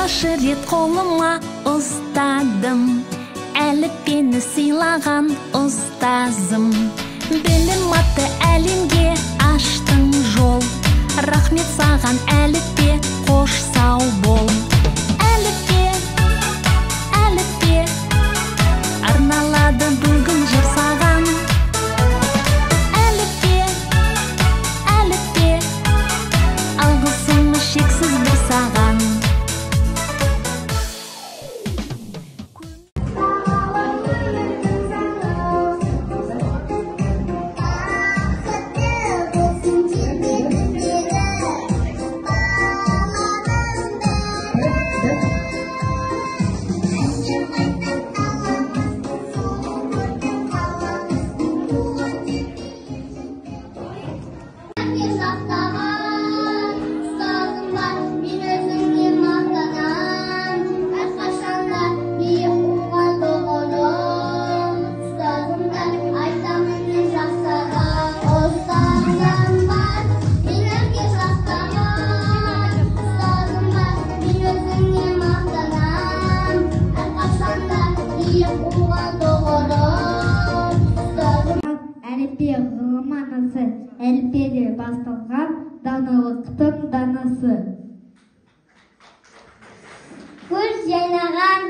алғаш рет қолыма ұстадым, әліппені сыйлаған ұстазым. Білім атты әлемге аштың жол, рахмет саған әліппе, қош сау бол. Әліппе, әліппе, арналады бүгін жыр саған. Әліппе, әліппе, алғысымыз шексіз бір саған. Әліппе ғылым анасы, әліппеде басталған даналықтың данасы. Көз жайнаған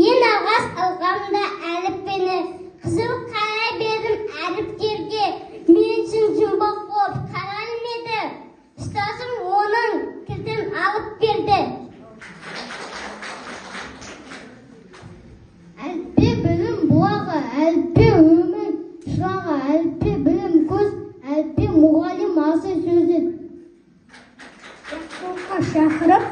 ең алғаш алғанда әліппені қызыл қарай бердім әріптерге. Мен үшін жұмбақ болып қаралым еді. Ұстазым оның кілтін алып берді. Әліппе білім бұлағы, әліппе өмір шырағы, әліппе білім көз, әліппе мұғалім асы сөзі. Жақсылыққа шақырып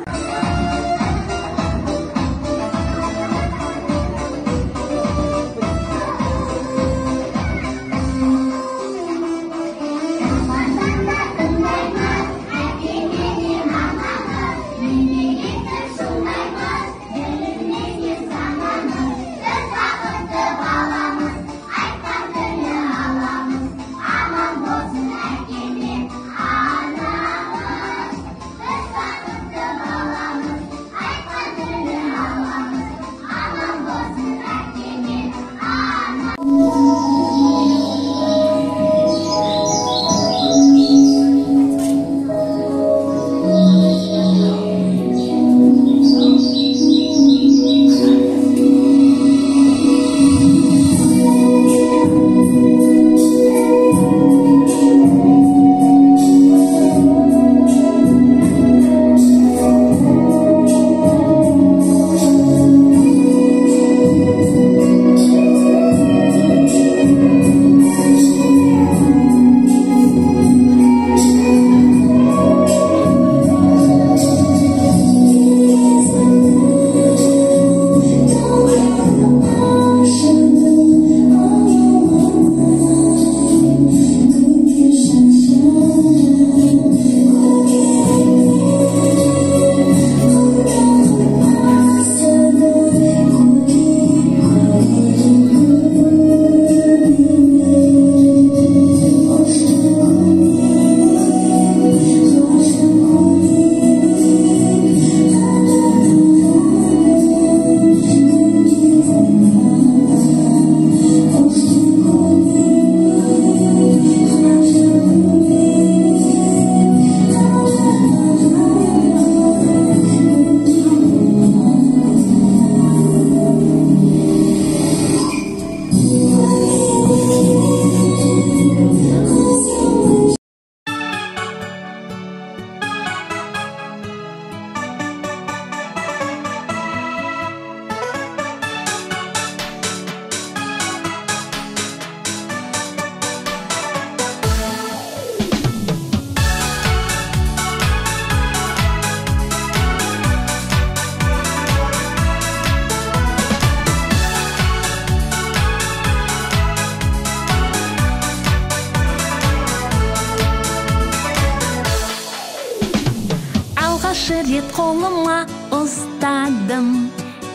рет қолыма ұстадым,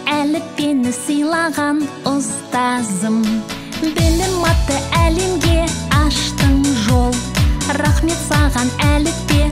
әліппені сыйлаған ұстазым. Білім атты әлемге аштың жол, рахмет саған әліппе.